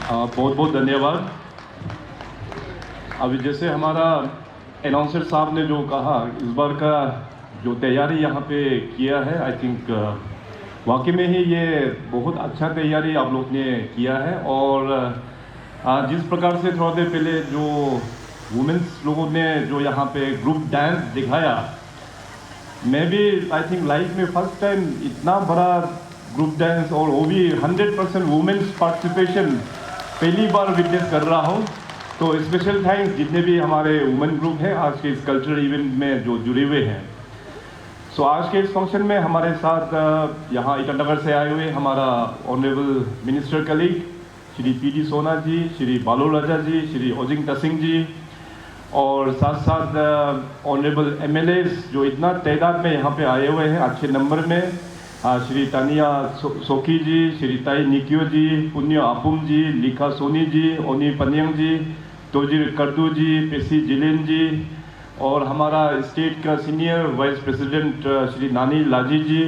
बहुत बहुत धन्यवाद। अभी जैसे हमारा अनाउंसर साहब ने जो कहा, इस बार का जो तैयारी यहाँ पे किया है, आई थिंक वाकई में ही ये बहुत अच्छा तैयारी आप लोग ने किया है। और जिस प्रकार से थोड़ा देर पहले जो वुमेन्स लोगों ने जो यहाँ पे ग्रुप डांस दिखाया, मैं भी आई थिंक लाइफ में फर्स्ट टाइम इतना बड़ा ग्रुप डांस और वो भी 100% वुमेन्स पार्टिसिपेशन पहली बार विटनेस कर रहा हूँ। तो स्पेशल थैंक्स जितने भी हमारे वुमेन ग्रुप हैं आज के इस कल्चरल इवेंट में जो जुड़े हुए हैं। सो आज के इस फंक्शन में हमारे साथ यहाँ ईटानगर से आए हुए हमारा honourable minister colleague Shri PD. सोना जी, श्री बालोल राजा जी, श्री ओजिंग तसिंग जी, और साथ साथ ऑनरेबल एमएलएस जो इतना तादाद में यहाँ पे आए हुए हैं अच्छे नंबर में, श्री तानिया सोकी जी, श्री ताई निकियो जी, पुण्य आपुम जी, लिखा सोनी जी, ओनी पनियंग जी, तोजिर कर्दू जी, पेसी जिलेन जी, और हमारा स्टेट का सीनियर वाइस प्रेसिडेंट श्री नानी लाजी जी,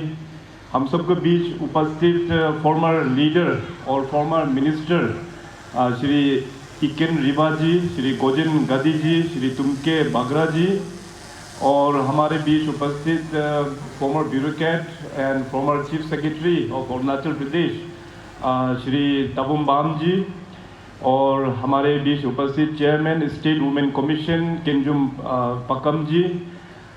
हम सबके बीच उपस्थित फॉर्मर लीडर और फॉर्मर मिनिस्टर श्री इकेन रिबा जी, श्री गोजिन गदी जी, श्री तुमके बागरा जी, और हमारे बीच उपस्थित former bureaucrat and former chief secretary of Arunachal Pradesh Shri Tabum Bam ji, और हमारे बीच उपस्थित chairman state women commission Kenjum Pakam ji,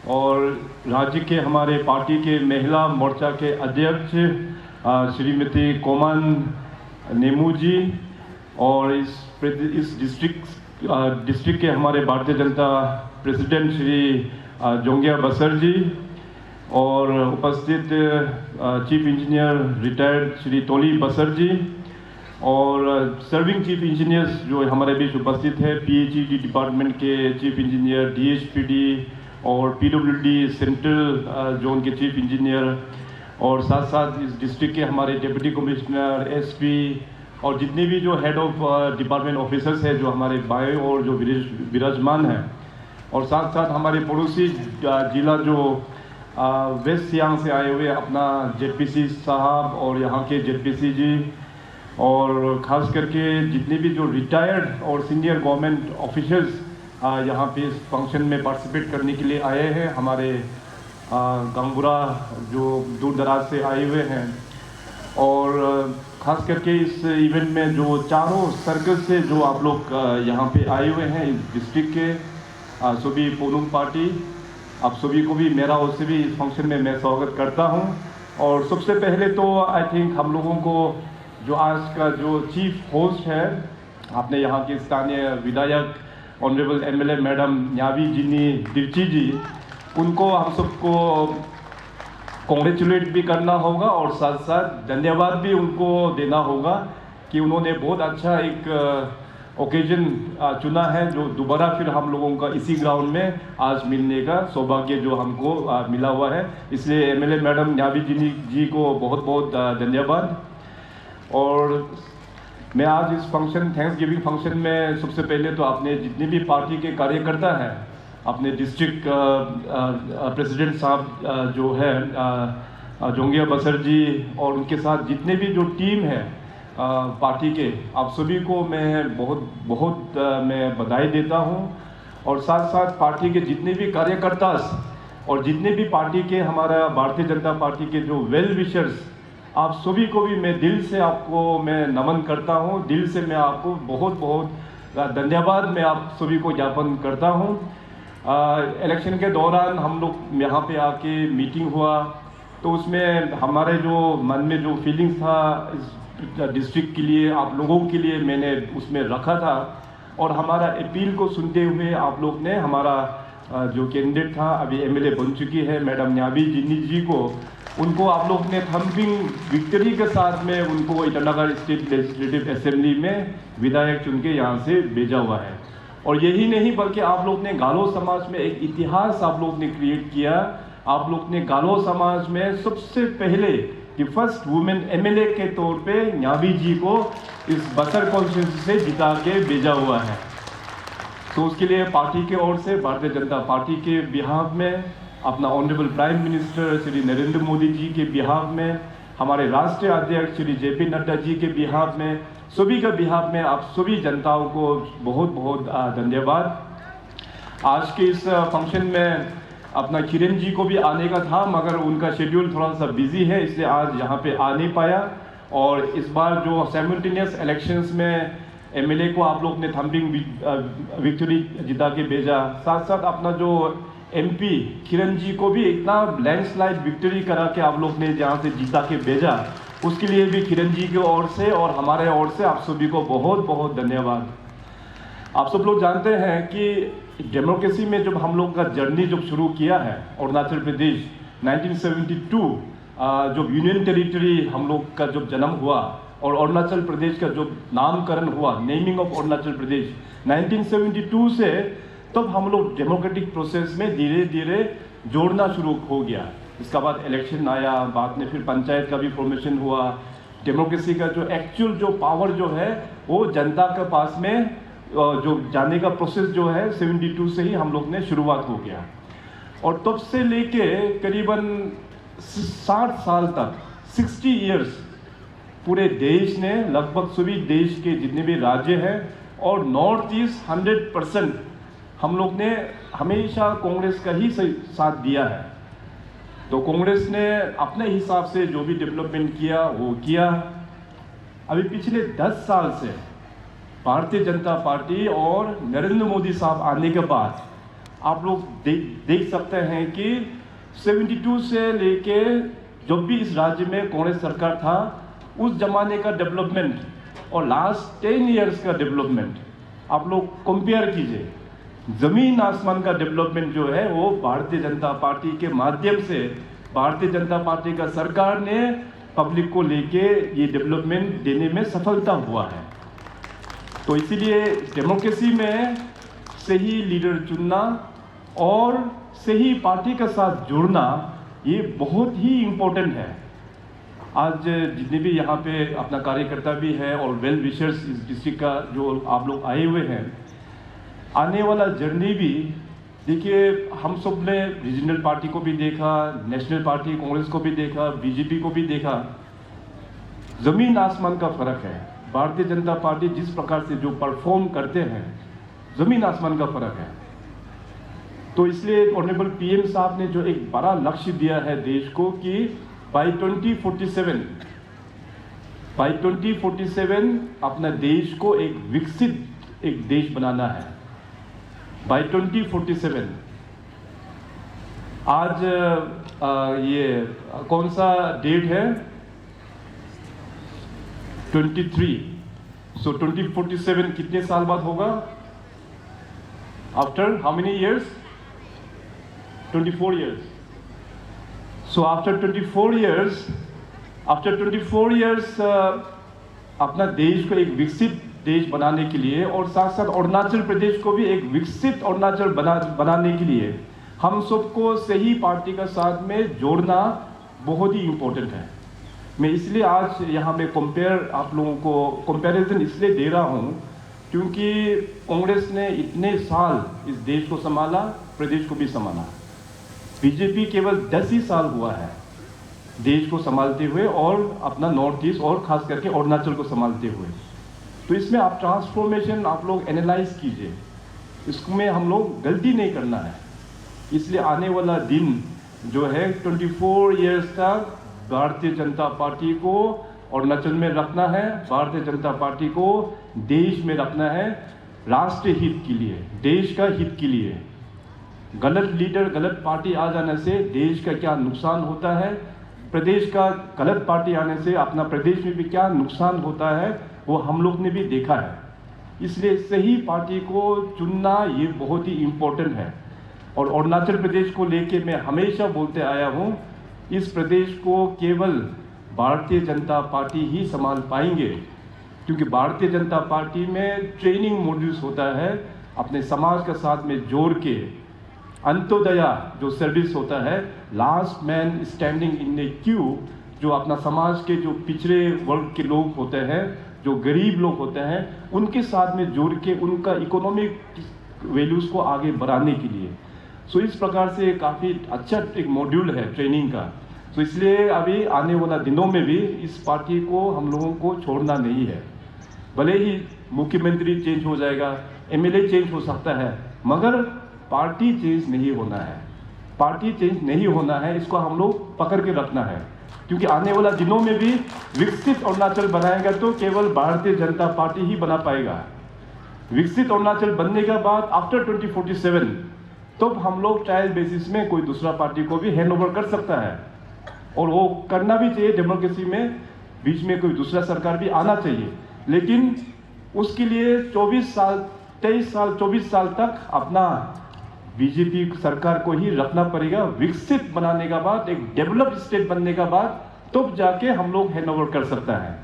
और राज्य के हमारे पार्टी के महिला मोर्चा के अध्यक्ष श्रीमती कोमान नेमू जी, और इस डिस्ट्रिक्ट के हमारे भारतीय जनता प्रेसिडेंट श्री जोंगिया बसर जी, और उपस्थित चीफ इंजीनियर रिटायर्ड श्री तोली बसर जी, और सर्विंग चीफ इंजीनियर्स जो हमारे बीच उपस्थित है, पीएचईडी डिपार्टमेंट के चीफ इंजीनियर, डीएचपीडी और पीडब्ल्यूडी सेंट्रल जोन के चीफ इंजीनियर, और साथ साथ इस डिस्ट्रिक्ट के हमारे डिप्टी कमिश्नर, एसपी, और जितने भी जो हेड ऑफ डिपार्टमेंट ऑफिसर्स हैं जो हमारे बाएं और जो विराजमान हैं, और साथ साथ हमारे पड़ोसी जिला जो वेस्ट सियांग से आए हुए अपना जेडपीसी साहब और यहाँ के जेडपीसी जी, और ख़ास करके जितने भी जो रिटायर्ड और सीनियर गवर्नमेंट ऑफिसर्स यहाँ पे इस फंक्शन में पार्टिसिपेट करने के लिए आए हैं, हमारे गंगुरा जो दूर दराज से आए हुए हैं, और ख़ास करके इस इवेंट में जो चारों सर्कल से जो आप लोग यहाँ पे आए हुए हैं इस डिस्ट्रिक्ट के सभी पोलुंग पार्टी, आप सभी को भी मेरा ओर से भी इस फंक्शन में मैं स्वागत करता हूँ। और सबसे पहले तो आई थिंक हम लोगों को जो आज का जो चीफ होस्ट है, आपने यहाँ के स्थानीय विधायक ऑनरेबल एमएलए मैडम न्यावी जिनी दिर्ची जी, उनको हम सबको कॉन्ग्रेचुलेट भी करना होगा और साथ साथ धन्यवाद भी उनको देना होगा कि उन्होंने बहुत अच्छा एक ओकेजन चुना है जो दोबारा फिर हम लोगों का इसी ग्राउंड में आज मिलने का सौभाग्य जो हमको मिला हुआ है। इसलिए एमएलए मैडम न्यावी जिनी जी को बहुत बहुत धन्यवाद। और मैं आज इस फंक्शन थैंक्स गिविंग फंक्शन में सबसे पहले तो आपने जितने भी पार्टी के कार्यकर्ता हैं, अपने डिस्ट्रिक्ट प्रेसिडेंट साहब जो है जोंगिया बसर जी, और उनके साथ जितने भी जो टीम है पार्टी के, आप सभी को मैं बहुत मैं बधाई देता हूं। और साथ साथ पार्टी के जितने भी कार्यकर्ता और जितने भी पार्टी के हमारा भारतीय जनता पार्टी के जो वेल विशर्स, आप सभी को भी मैं दिल से आपको मैं नमन करता हूं, दिल से मैं आपको बहुत धन्यवाद मैं आप सभी को ज्ञापन करता हूं। इलेक्शन के दौरान हम लोग यहाँ पे आके मीटिंग हुआ तो उसमें हमारे जो मन में जो फीलिंग्स था इस डिस्ट्रिक्ट के लिए, आप लोगों के लिए मैंने उसमें रखा था, और हमारा अपील को सुनते हुए आप लोग ने हमारा जो कैंडिडेट था, अभी एमएलए बन चुकी है मैडम न्यावी जिनी जी को, उनको आप लोग ने थम्पिंग विक्ट्री के साथ में उनको ईटानगर स्टेट लेजिस्लेटिव असेंबली में विधायक चुन के यहाँ से भेजा हुआ है। और यही नहीं बल्कि आप लोग ने गालो समाज में एक इतिहास आप लोग ने क्रिएट किया। आप लोग ने गालो समाज में सबसे पहले कि फर्स्ट वुमेन एमएलए के तौर पे न्यावी जी को इस बसर कॉन्स्टिट्यूंसी से जिता के भेजा हुआ है। तो उसके लिए पार्टी की ओर से भारतीय जनता पार्टी के बिहाफ में, अपना honourable prime minister Shri Narendra Modi ji के बिहाफ में, हमारे राष्ट्रीय अध्यक्ष श्री जेपी नड्डा जी के बिहाफ में, सभी का बिहाफ में आप सभी जनताओं को बहुत बहुत धन्यवाद। आज के इस फंक्शन में अपना किरण जी को भी आने का था, मगर उनका शेड्यूल थोड़ा सा बिजी है, इसलिए आज यहाँ पे आ नहीं पाया। और इस बार जो साइमल्टेनियस इलेक्शंस में एमएलए को आप लोग ने थम्पिंग विक्ट्री जिता के भेजा, साथ साथ अपना जो एमपी किरण जी को भी इतना लैंडस्लाइड विक्ट्री करा के आप लोग ने जहाँ से जीता के भेजा, उसके लिए भी किरण जी की ओर से और हमारे ओर से आप सभी को बहुत बहुत धन्यवाद। आप सब लोग जानते हैं कि डेमोक्रेसी में जब हम लोग का जर्नी जब शुरू किया है, अरुणाचल प्रदेश 1972 जब यूनियन टेरिटरी हम लोग का जब जन्म हुआ और अरुणाचल प्रदेश का जो नामकरण हुआ, नेमिंग ऑफ अरुणाचल प्रदेश 1972 से, तब हम लोग डेमोक्रेटिक प्रोसेस में धीरे धीरे जोड़ना शुरू हो गया। इसका बाद इलेक्शन आया, बाद में फिर पंचायत का भी फॉर्मेशन हुआ। डेमोक्रेसी का जो एक्चुअल जो पावर जो है वो जनता के पास में जो जाने का प्रोसेस जो है 72 से ही हम लोग ने शुरुआत हो गया। और तब से लेके करीबन 60 साल तक 60 इयर्स पूरे देश ने, लगभग सभी देश के जितने भी राज्य हैं और नॉर्थ ईस्ट 100% हम लोग ने हमेशा कांग्रेस का ही साथ दिया है। तो कांग्रेस ने अपने हिसाब से जो भी डेवलपमेंट किया वो किया। अभी पिछले 10 साल से भारतीय जनता पार्टी और नरेंद्र मोदी साहब आने के बाद आप लोग देख सकते हैं कि 72 से लेके जब भी इस राज्य में कांग्रेस सरकार था, उस जमाने का डेवलपमेंट और लास्ट 10 इयर्स का डेवलपमेंट आप लोग कंपेयर कीजिए। जमीन आसमान का डेवलपमेंट जो है वो भारतीय जनता पार्टी के माध्यम से, भारतीय जनता पार्टी का सरकार ने पब्लिक को लेके ये डेवलपमेंट देने में सफलता हुआ है। तो इसीलिए डेमोक्रेसी में सही लीडर चुनना और सही पार्टी के साथ जुड़ना ये बहुत ही इम्पोर्टेंट है। आज जितने भी यहाँ पे अपना कार्यकर्ता भी है और वेल विशर्स इस डिस्ट्रिक्ट का जो आप लोग आए हुए हैं, आने वाला जर्नी भी देखिए, हम सब ने रीजनल पार्टी को भी देखा, नेशनल पार्टी कांग्रेस को भी देखा, बीजेपी को भी देखा। जमीन आसमान का फर्क है। भारतीय जनता पार्टी जिस प्रकार से जो परफॉर्म करते हैं, जमीन आसमान का फर्क है। तो इसलिए ऑनरेबल पीएम साहब ने जो एक बड़ा लक्ष्य दिया है देश को कि बाई 2047 अपना देश को एक विकसित एक देश बनाना है। बाई 2047 आज ये कौन सा डेट है? 23। सो 2047 कितने साल बाद होगा? After how many years? 24 years. So after 24 years अपना देश को एक विकसित देश बनाने के लिए और साथ साथ अरुणाचल प्रदेश को भी एक विकसित अरुणाचल बनाने के लिए हम सबको सही पार्टी का साथ में जोड़ना बहुत ही इम्पोर्टेंट है। मैं इसलिए आज यहाँ पे आप लोगों को कंपैरिजन इसलिए दे रहा हूँ क्योंकि कांग्रेस ने इतने साल इस देश को संभाला, प्रदेश को भी संभाला। बीजेपी केवल 10 ही साल हुआ है देश को संभालते हुए और अपना नॉर्थ ईस्ट और खास करके अरुणाचल को संभालते हुए। तो इसमें आप ट्रांसफॉर्मेशन आप लोग एनालाइज कीजिए, इसमें हम लोग गलती नहीं करना है। इसलिए आने वाला दिन जो है 24 इयर्स तक भारतीय जनता पार्टी को अरुणाचल में रखना है, भारतीय जनता पार्टी को देश में रखना है, राष्ट्रीय हित के लिए, देश का हित के लिए। गलत लीडर, गलत पार्टी आ जाने से देश का क्या नुकसान होता है, प्रदेश का गलत पार्टी आने से अपना प्रदेश में भी क्या नुकसान होता है, वो हम लोग ने भी देखा है। इसलिए सही पार्टी को चुनना ये बहुत ही इम्पोर्टेंट है। और अरुणाचल प्रदेश को लेके मैं हमेशा बोलते आया हूँ, इस प्रदेश को केवल भारतीय जनता पार्टी ही संभाल पाएंगे, क्योंकि भारतीय जनता पार्टी में ट्रेनिंग मॉड्यूल्स होता है अपने समाज के साथ में जोड़ के। अंत्योदया जो सर्विस होता है, last man standing in A Q, जो अपना समाज के जो पिछड़े वर्ग के लोग होते हैं, जो गरीब लोग होते हैं, उनके साथ में जोड़ के उनका इकोनॉमिक वैल्यूज़ को आगे बढ़ाने के लिए। सो इस प्रकार से काफ़ी अच्छा एक मॉड्यूल है ट्रेनिंग का। तो इसलिए अभी आने वाला दिनों में भी इस पार्टी को हम लोगों को छोड़ना नहीं है। भले ही मुख्यमंत्री चेंज हो जाएगा, एमएलए चेंज हो सकता है, मगर पार्टी चेंज नहीं होना है। पार्टी चेंज नहीं होना है, इसको हम लोग पकड़ के रखना है, क्योंकि आने वाला दिनों में भी विकसित अरुणाचल बनाएगा तो केवल भारतीय जनता पार्टी ही बना पाएगा। विकसित अरुणाचल बनने के बाद आफ्टर 2047 तो हम लोग ट्रायल बेसिस में कोई दूसरा पार्टी को भी हैंड ओवर कर सकता है, और वो करना भी चाहिए। डेमोक्रेसी में बीच में कोई दूसरा सरकार भी आना चाहिए, लेकिन उसके लिए 24 साल 23 साल 24 साल तक अपना बीजेपी सरकार को ही रखना पड़ेगा। विकसित बनाने के बाद, एक डेवलप्ड स्टेट बनने के बाद तब जाके हम लोग हैंड ओवर कर सकता है।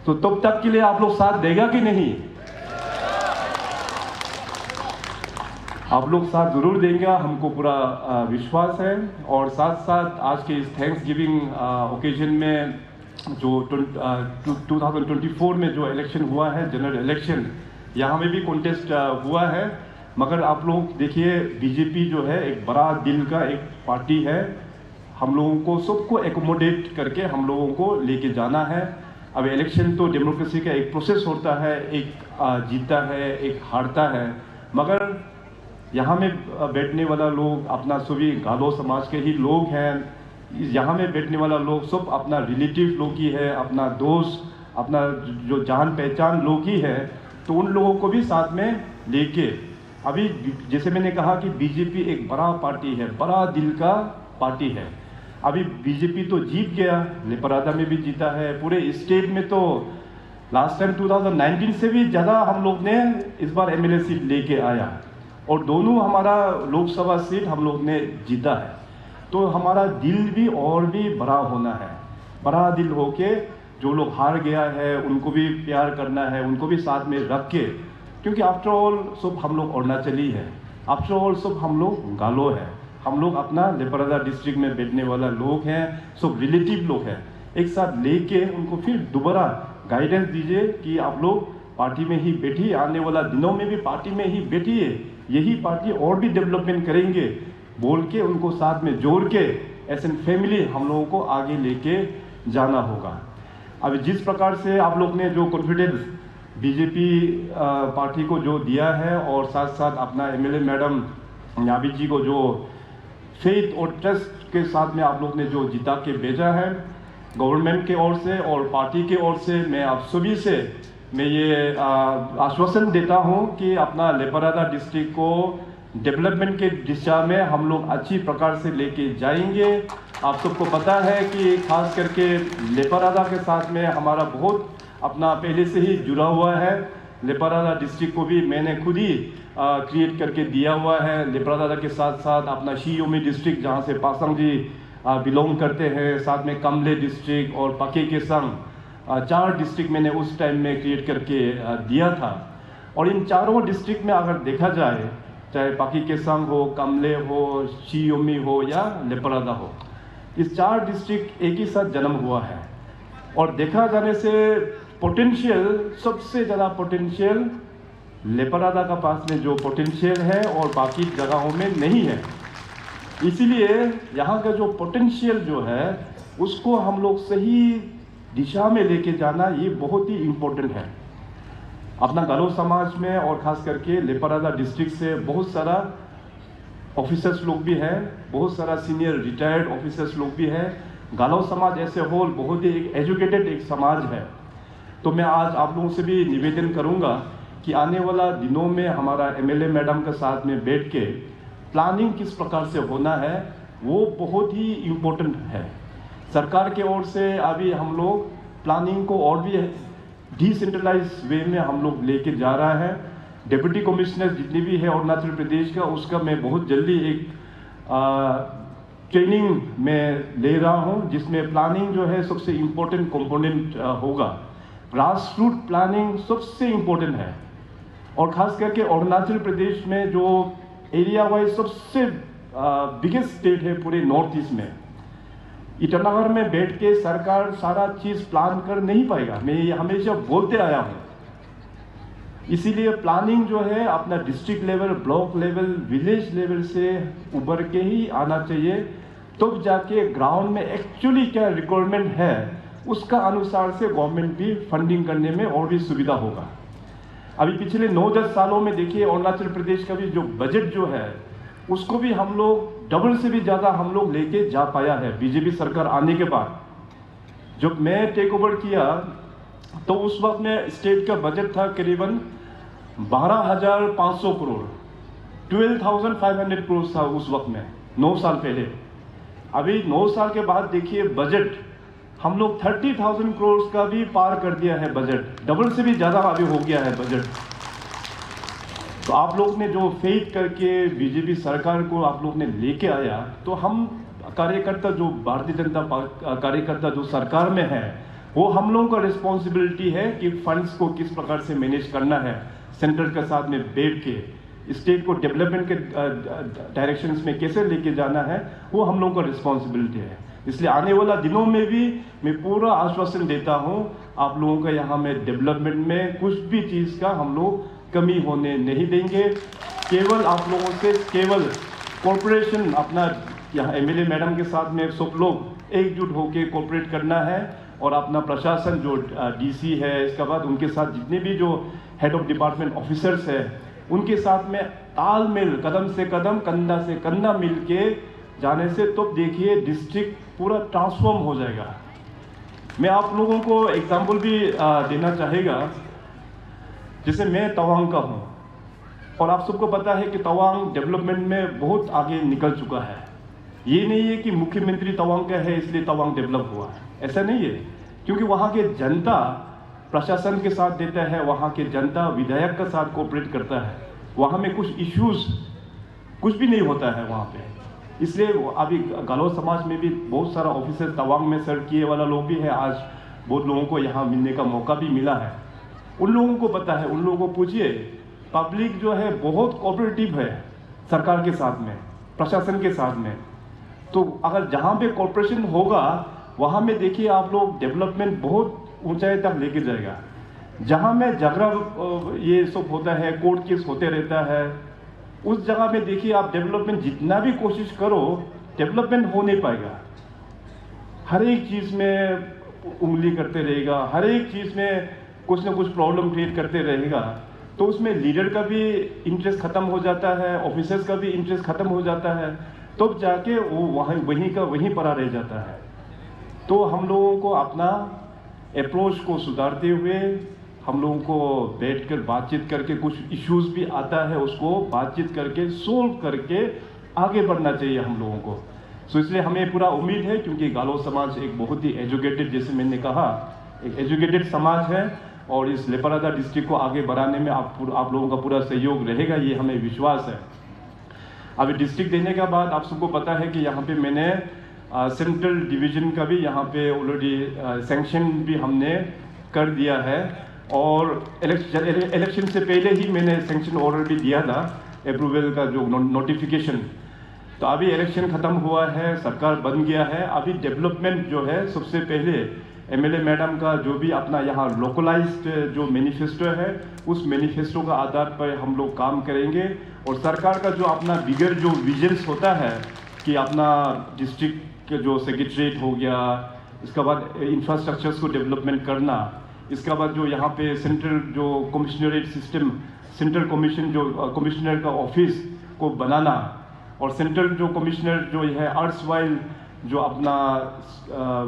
तो तब तक के लिए आप लोग साथ देगा कि नहीं? आप लोग साथ जरूर देंगे, हमको पूरा विश्वास है। और साथ साथ आज के इस थैंक्स गिविंग ओकेजन में जो 2024 में जो इलेक्शन हुआ है, जनरल इलेक्शन, यहाँ में भी कॉन्टेस्ट हुआ है, मगर आप लोग देखिए बीजेपी जो है एक बड़ा दिल का एक पार्टी है। हम लोगों को सबको एकोमोडेट करके हम लोगों को लेके जाना है। अब इलेक्शन तो डेमोक्रेसी का एक प्रोसेस होता है, एक जीतता है, एक हारता है, मगर यहाँ में बैठने वाला लोग अपना सभी गालो समाज के ही लोग हैं। यहाँ में बैठने वाला लोग सब अपना रिलेटिव लोग ही है, अपना दोस्त, अपना जो जान पहचान लोग ही है। तो उन लोगों को भी साथ में लेके, अभी जैसे मैंने कहा कि बीजेपी एक बड़ा पार्टी है, बड़ा दिल का पार्टी है। अभी बीजेपी तो जीत गया, लेपरादा में भी जीता है, पूरे स्टेट में तो लास्ट टाइम 2019 से भी ज़्यादा हम लोग ने इस बार एमएलए सीट लेके आया, और दोनों हमारा लोकसभा सीट हम लोग ने जीता है। तो हमारा दिल भी और भी बड़ा होना है, बड़ा दिल होके जो लोग हार गया है उनको भी प्यार करना है, उनको भी साथ में रख के, क्योंकि आफ्टर ऑल सब हम लोग अरुणाचली है, आफ्टर ऑल सब हम लोग गालो है, हम लोग अपना लेपरादा डिस्ट्रिक्ट में बैठने वाला लोग हैं, सब रिलेटिव लोग हैं। एक साथ लेके उनको फिर दोबारा गाइडेंस दीजिए कि आप लोग पार्टी में ही बैठिए, आने वाला दिनों में भी पार्टी में ही बैठिए, यही पार्टी और भी डेवलपमेंट करेंगे बोल के उनको साथ में जोड़ के एज एन फैमिली हम लोगों को आगे लेके जाना होगा। अब जिस प्रकार से आप लोग ने जो कॉन्फिडेंस बीजेपी पार्टी को जो दिया है, और साथ साथ अपना एमएलए मैडम याबी जी को जो फेथ और ट्रस्ट के साथ में आप लोग ने जो जिता के भेजा है, गवर्नमेंट के ओर से और पार्टी के ओर से मैं आप सभी से मैं ये आश्वासन देता हूँ कि अपना लेपरादा डिस्ट्रिक्ट को डेवलपमेंट के दिशा में हम लोग अच्छी प्रकार से लेके जाएंगे। आप सबको पता है कि खास करके लेपरादा के साथ में हमारा बहुत अपना पहले से ही जुड़ा हुआ है। लेपरादा डिस्ट्रिक्ट को भी मैंने खुद ही क्रिएट करके दिया हुआ है। लेपरादा के साथ साथ अपना शी योमी डिस्ट्रिक्ट जहाँ से पासंग जी बिलोंग करते हैं, साथ में कमले डिस्ट्रिक्ट और पके के संग 4 डिस्ट्रिक्ट मैंने उस टाइम में क्रिएट करके दिया था। और इन चारों डिस्ट्रिक्ट में अगर देखा जाए, चाहे पाकी केसांग हो, कमले हो, शी योमी हो या लेपरादा हो, इस 4 डिस्ट्रिक्ट एक ही साथ जन्म हुआ है। और देखा जाने से पोटेंशियल, सबसे ज़्यादा पोटेंशियल लेपरादा का पास में जो पोटेंशियल है और बाकी जगहों में नहीं है। इसीलिए यहाँ का जो पोटेंशियल जो है उसको हम लोग सही दिशा में लेके जाना ये बहुत ही इम्पोर्टेंट है। अपना गालो समाज में और ख़ास करके लेपरादा डिस्ट्रिक्ट से बहुत सारा ऑफिसर्स लोग भी हैं, बहुत सारा सीनियर रिटायर्ड ऑफिसर्स लोग भी हैं। गालो समाज ऐसे होल बहुत ही एक एजुकेटेड एक समाज है। तो मैं आज आप लोगों से भी निवेदन करूंगा कि आने वाला दिनों में हमारा एमएलए मैडम के साथ में बैठ के प्लानिंग किस प्रकार से होना है वो बहुत ही इम्पोर्टेंट है। सरकार के ओर से अभी हम लोग प्लानिंग को और भी डिसेंट्रलाइज वे में हम लोग लेके जा रहा है। डिप्टी कमिश्नर जितनी भी है अरुणाचल प्रदेश का, उसका मैं बहुत जल्दी एक ट्रेनिंग में ले रहा हूँ, जिसमें प्लानिंग जो है सबसे इम्पोर्टेंट कंपोनेंट होगा। ग्रास रूट प्लानिंग सबसे इम्पोर्टेंट है, और ख़ास करके अरुणाचल प्रदेश में जो एरिया वाइज सबसे बिगेस्ट स्टेट है पूरे नॉर्थ ईस्ट में। ईटानगर में बैठ के सरकार सारा चीज़ प्लान कर नहीं पाएगा, मैं ये हमेशा बोलते आया हूँ। इसीलिए प्लानिंग जो है अपना district level, block level, village level से उभर के ही आना चाहिए। तब जाके ग्राउंड में एक्चुअली क्या रिक्वायरमेंट है उसका अनुसार से गवर्नमेंट भी फंडिंग करने में और भी सुविधा होगा। अभी पिछले 9-10 सालों में देखिए अरुणाचल प्रदेश का भी जो बजट जो है उसको भी हम लोग डबल से भी ज़्यादा हम लोग लेके जा पाया है बीजेपी सरकार आने के बाद। जब मैं टेक ओवर किया तो उस वक्त में स्टेट का बजट था करीबन 12,500 करोड़, 12,500 करोड़ था उस वक्त में, 9 साल पहले। अभी 9 साल के बाद देखिए बजट हम लोग 30,000 करोड़ का भी पार कर दिया है, बजट डबल से भी ज़्यादा अभी हो गया है बजट। तो आप लोग ने जो फेथ करके बीजेपी सरकार को आप लोग ने लेके आया, तो हम कार्यकर्ता जो भारतीय जनता कार्यकर्ता जो सरकार में है वो हम लोगों का रिस्पॉन्सिबिलिटी है कि फंड्स को किस प्रकार से मैनेज करना है, सेंटर के साथ में बैठ के स्टेट को डेवलपमेंट के डायरेक्शंस में कैसे लेके जाना है, वो हम लोगों का रिस्पॉन्सिबिलिटी है। इसलिए आने वाला दिनों में भी मैं पूरा आश्वासन देता हूँ आप लोगों का यहाँ में डेवलपमेंट में कुछ भी चीज़ का हम लोग कमी होने नहीं देंगे। केवल आप लोगों से केवल कॉर्पोरेशन अपना यहाँ एमएलए मैडम के साथ में सब लोग एकजुट होकर कोऑपरेट करना है और अपना प्रशासन जो डीसी है, इसके बाद उनके साथ जितने भी जो हेड ऑफ डिपार्टमेंट ऑफिसर्स है उनके साथ में तालमेल, कदम से कदम, कंधा से कंधा मिल के जाने से तो देखिए डिस्ट्रिक्ट पूरा ट्रांसफॉर्म हो जाएगा। मैं आप लोगों को एग्जाम्पल भी देना चाहेगा। जैसे मैं तवांग का हूँ और आप सबको पता है कि तवांग डेवलपमेंट में बहुत आगे निकल चुका है। ये नहीं है कि मुख्यमंत्री तवांग का है इसलिए तवांग डेवलप हुआ है, ऐसा नहीं है। क्योंकि वहाँ के जनता प्रशासन के साथ देता है, वहाँ के जनता विधायक के साथ कोऑपरेट करता है, वहाँ में कुछ इश्यूज कुछ भी नहीं होता है वहाँ पे। इसलिए अभी गालो समाज में भी बहुत सारा ऑफिसर तवांग में सर्व किए वाला लोग भी है। आज बहुत लोगों को यहाँ मिलने का मौका भी मिला है। उन लोगों को पता है, उन लोगों को पूछिए, पब्लिक जो है बहुत कोऑपरेटिव है सरकार के साथ में, प्रशासन के साथ में। तो अगर जहाँ पे कॉर्पोरेशन होगा वहाँ में देखिए आप लोग डेवलपमेंट बहुत ऊंचाई तक लेके जाएगा। जहाँ में झगड़ा ये सब होता है, कोर्ट केस होते रहता है, उस जगह में देखिए आप डेवलपमेंट जितना भी कोशिश करो डेवलपमेंट हो नहीं पाएगा। हर एक चीज़ में उंगली करते रहेगा, हर एक चीज़ में कुछ ना कुछ प्रॉब्लम क्रिएट करते रहेगा, तो उसमें लीडर का भी इंटरेस्ट खत्म हो जाता है, ऑफिसर्स का भी इंटरेस्ट खत्म हो जाता है, तब जाके वो वहीं पड़ा रह जाता है। तो हम लोगों को अपना अप्रोच को सुधारते हुए हम लोगों को बैठकर बातचीत करके, कुछ इश्यूज भी आता है उसको बातचीत करके सोल्व करके आगे बढ़ना चाहिए हम लोगों को। सो इसलिए हमें पूरा उम्मीद है, क्योंकि गालो समाज एक बहुत ही एजुकेटेड, जैसे मैंने कहा, एक एजुकेटेड समाज है और इस लेपारादा डिस्ट्रिक्ट को आगे बढ़ाने में आप लोगों का पूरा सहयोग रहेगा, ये हमें विश्वास है। अभी डिस्ट्रिक्ट देने के बाद आप सबको पता है कि यहाँ पे मैंने सेंट्रल डिवीजन का भी यहाँ पे ऑलरेडी सैंक्शन भी हमने कर दिया है और इलेक्शन से पहले ही मैंने सैंक्शन ऑर्डर भी दिया था, अप्रूवल का जो नोटिफिकेशन। तो अभी इलेक्शन ख़त्म हुआ है, सरकार बन गया है। अभी डेवलपमेंट जो है, सबसे पहले एमएलए मैडम का जो भी अपना यहाँ लोकलाइज्ड जो मैनिफेस्टो है, उस मैनिफेस्टो का आधार पर हम लोग काम करेंगे और सरकार का जो अपना बिगर जो विजन्स होता है कि अपना डिस्ट्रिक्ट के जो सेक्रेटरीट हो गया, इसके बाद इंफ्रास्ट्रक्चर्स को डेवलपमेंट करना, इसके बाद जो यहाँ पे सेंट्रल जो कमिश्नरेट सिस्टम, सेंट्रल कमीशन जो कमिश्नर का ऑफिस को बनाना और सेंट्रल जो कमिश्नर जो है अर्सवाइल जो अपना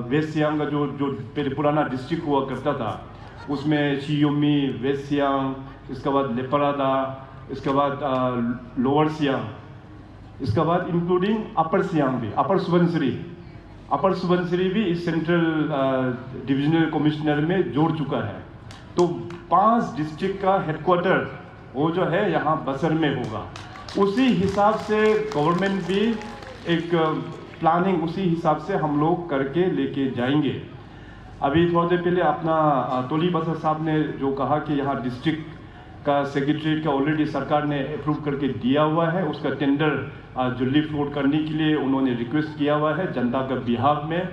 वेस्ट सियांग का जो पहले पुराना डिस्ट्रिक्ट हुआ करता था, उसमें शियोमी, वेस्ट सियांग, इसके बाद लेपारादा, इसके बाद लोअर सियांग, इसके बाद इंक्लूडिंग अपर सियांग भी, अपर सुबनसिरी भी इस सेंट्रल डिविजनल कमिश्नर में जोड़ चुका है। तो 5 डिस्ट्रिक्ट का हेडक्वार्टर वो जो है यहाँ बसर में होगा। उसी हिसाब से गवर्नमेंट भी एक प्लानिंग उसी हिसाब से हम लोग करके लेके जाएंगे। अभी थोड़ी देर पहले अपना तोली बसर साहब ने जो कहा कि यहाँ डिस्ट्रिक्ट का सेक्रेटरीट का ऑलरेडी सरकार ने अप्रूव करके दिया हुआ है, उसका टेंडर जल्दी फ्लोट करने के लिए उन्होंने रिक्वेस्ट किया हुआ है जनता का बिहाफ में।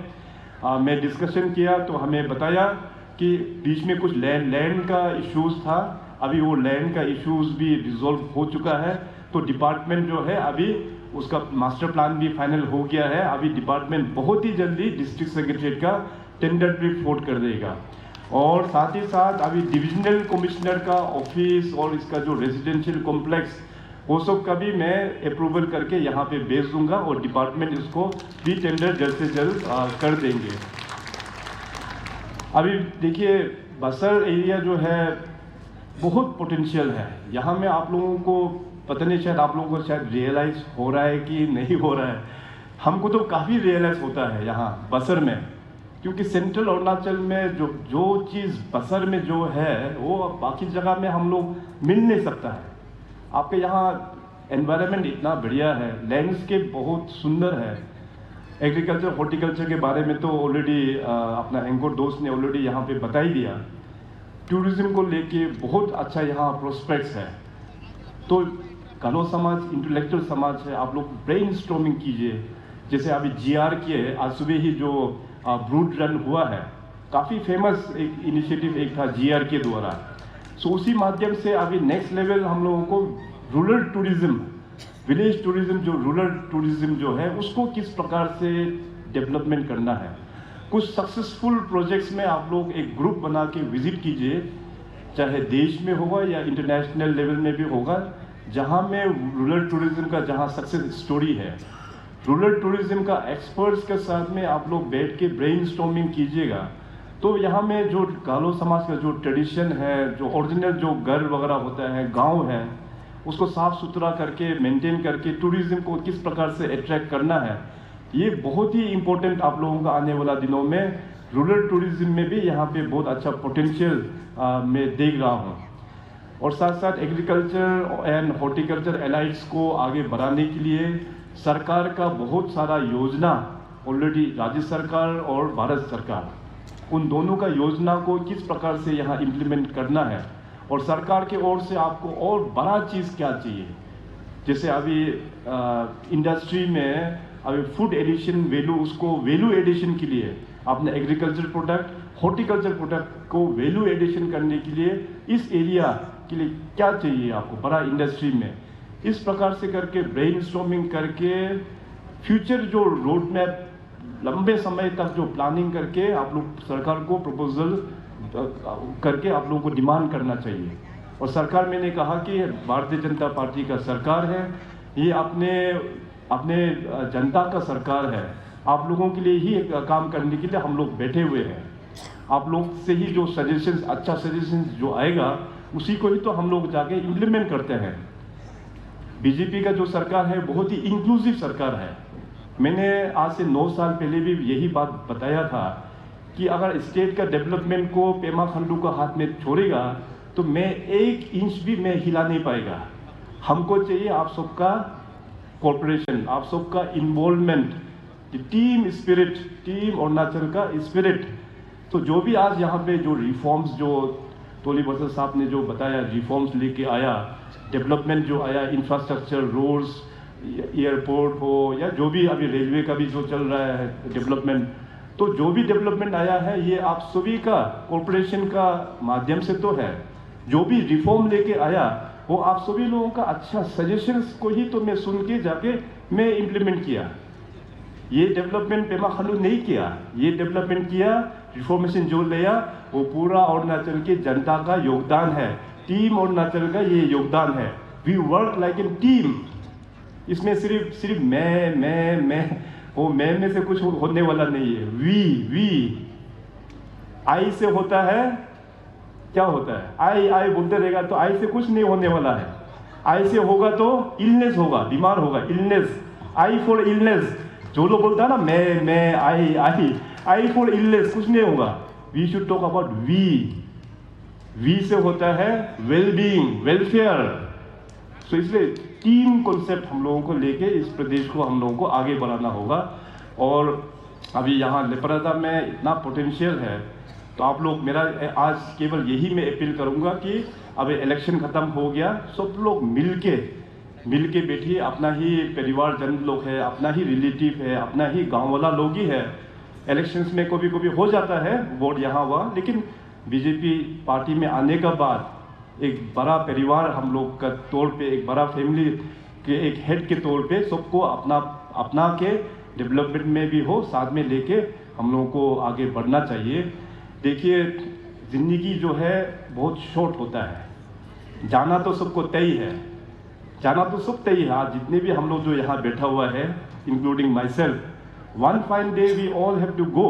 मैं डिस्कशन किया तो हमें बताया कि बीच में कुछ लैंड का इश्यूज था, अभी वो लैंड का इश्यूज भी रिजॉल्व हो चुका है। तो डिपार्टमेंट जो है अभी उसका मास्टर प्लान भी फाइनल हो गया है। अभी डिपार्टमेंट बहुत ही जल्दी डिस्ट्रिक्ट सेक्रेटरीट का टेंडर भी फ्लोट कर देगा। और साथ ही साथ अभी डिविजनल कमिश्नर का ऑफिस और इसका जो रेजिडेंशियल कॉम्प्लेक्स वो सब का भी मैं अप्रूवल करके यहाँ पे भेज दूंगा और डिपार्टमेंट इसको भी टेंडर जल्द से जल्द कर देंगे। अभी देखिए बसर एरिया जो है बहुत पोटेंशियल है यहाँ में। आप लोगों को पता नहीं, शायद आप लोगों को शायद रियलाइज हो रहा है कि नहीं हो रहा है, हमको तो काफ़ी रियलाइज होता है यहाँ बसर में, क्योंकि सेंट्रल अरुणाचल में जो चीज़ बसर में जो है वो बाकी जगह में हम लोग मिल नहीं सकता है। आपके यहाँ एनवायरनमेंट इतना बढ़िया है, लैंडस्केप बहुत सुंदर है। एग्रीकल्चर हॉर्टिकल्चर के बारे में तो ऑलरेडी अपना एंकर दोस्त ने ऑलरेडी यहाँ पे बता ही दिया। टूरिज्म को लेके बहुत अच्छा यहाँ प्रोस्पेक्ट्स है। तो गालो समाज इंटेलेक्चुअल समाज है, आप लोग ब्रेन स्टॉर्मिंग कीजिए। जैसे अभी GR के आज सुबह ही जो ब्रूड रन हुआ है, काफ़ी फेमस एक इनिशिएटिव एक था GR के द्वारा। सो उसी माध्यम से अभी नेक्स्ट लेवल हम लोगों को रूरल टूरिज्म, विलेज टूरिज्म, जो रूरल टूरिज्म जो है उसको किस प्रकार से डेवलपमेंट करना है। कुछ सक्सेसफुल प्रोजेक्ट्स में आप लोग एक ग्रुप बना के विजिट कीजिए, चाहे देश में होगा या इंटरनेशनल लेवल में भी होगा, जहाँ में रूरल टूरिज्म का जहाँ सक्सेस स्टोरी है। रूरल टूरिज्म का एक्सपर्ट्स के साथ में आप लोग बैठ के ब्रेनस्टॉर्मिंग कीजिएगा, तो यहाँ में जो गालो समाज का जो ट्रेडिशन है, जो ओरिजिनल जो घर वगैरह होता है, गांव है, उसको साफ सुथरा करके मेंटेन करके टूरिज्म को किस प्रकार से अट्रैक्ट करना है, ये बहुत ही इम्पोर्टेंट आप लोगों का आने वाला दिनों में रूरल टूरिज्म में भी यहाँ पे बहुत अच्छा पोटेंशियल मैं देख रहा हूँ। और साथ साथ एग्रीकल्चर एंड हॉर्टिकल्चर एलाइट्स को आगे बढ़ाने के लिए सरकार का बहुत सारा योजना ऑलरेडी, राज्य सरकार और भारत सरकार, उन दोनों का योजना को किस प्रकार से यहाँ इम्प्लीमेंट करना है। और सरकार के ओर से आपको और बड़ा चीज़ क्या चाहिए, जैसे अभी इंडस्ट्री में अभी फूड एडिशन वैल्यू, उसको वैल्यू एडिशन के लिए आपने एग्रीकल्चर प्रोडक्ट, हॉर्टिकल्चर प्रोडक्ट को वैल्यू एडिशन करने के लिए इस एरिया के लिए क्या चाहिए आपको बड़ा इंडस्ट्री में, इस प्रकार से करके ब्रेनस्टॉर्मिंग करके फ्यूचर जो रोड मैप लंबे समय तक जो प्लानिंग करके आप लोग सरकार को प्रपोजल करके आप लोगों को डिमांड करना चाहिए। और सरकार, मैंने कहा कि भारतीय जनता पार्टी का सरकार है, ये अपने जनता का सरकार है, आप लोगों के लिए ही काम करने के लिए हम लोग बैठे हुए हैं। आप लोग से ही जो सजेशंस, अच्छा सजेशंस जो आएगा उसी को ही तो हम लोग जाके इम्प्लीमेंट करते हैं। बीजेपी का जो सरकार है बहुत ही इंक्लूसिव सरकार है। मैंने आज से 9 साल पहले भी यही बात बताया था कि अगर स्टेट का डेवलपमेंट को पेमा खांडू का हाथ में छोड़ेगा तो मैं 1 इंच भी मैं हिला नहीं पाएगा। हमको चाहिए आप सबका कोऑपरेशन, आप सबका involvement, team spirit, team Arunachal का स्पिरिट। तो जो भी आज यहाँ पे जो रिफॉर्म्स, जो तोली बसर साहब ने जो बताया, रिफॉर्म्स लेके आया, डेवलपमेंट जो आया, इंफ्रास्ट्रक्चर, रोड्स, एयरपोर्ट हो या जो भी अभी रेलवे का भी जो चल रहा है डेवलपमेंट, तो जो भी डेवलपमेंट आया है ये आप सभी का कॉर्पोरेशन का माध्यम से तो है। जो भी रिफॉर्म लेके आया वो आप सभी लोगों का अच्छा सजेशंस को ही तो मैं सुन के जाके मैं इम्प्लीमेंट किया। ये डेवलपमेंट पेमा खांडू नहीं किया, ये डेवलपमेंट किया, रिफॉर्मेशन जो लिया वो पूरा अरुणाचल के जनता का योगदान है, टीम अरुणाचल का ये योगदान है। We work like an team. इसमें सिर्फ मैं वो मैं में से कुछ होने वाला नहीं है। वी आई से होता है, क्या होता है, आई बोलते रहेगा तो आई से कुछ नहीं होने वाला है। आई से होगा तो इलनेस होगा, बीमार होगा, इलनेस, आई फॉर इलनेस। जो लोग बोलता है ना मैं आई फॉर इलनेस, कुछ नहीं होगा। We should talk about we से होता है वेलबींग, वेलफेयर। तो इसलिए टीम कॉन्सेप्ट हम लोगों को लेके इस प्रदेश को हम लोगों को आगे बढ़ाना होगा। और अभी यहाँ लेपरादा में इतना पोटेंशियल है, तो आप लोग, मेरा आज केवल यही मैं अपील करूँगा कि अभी इलेक्शन ख़त्म हो गया, सब लोग मिल के बैठिए। अपना ही परिवारजन लोग है, अपना ही रिलेटिव है, अपना ही गाँव वाला लोग ही है। इलेक्शंस में कभी हो जाता है वोट यहाँ वहाँ, लेकिन बीजेपी पार्टी में आने का बाद एक बड़ा परिवार हम लोग का तौर पे, एक बड़ा फैमिली के एक हेड के तौर पे सबको अपना के डेवलपमेंट में भी हो, साथ में लेके हम लोगों को आगे बढ़ना चाहिए। देखिए ज़िंदगी जो है बहुत शॉर्ट होता है। जाना तो सबको तय है, जाना तो सब तय है। आज जितने भी हम लोग जो यहाँ बैठा हुआ है, including myself, one fine day we all have to go.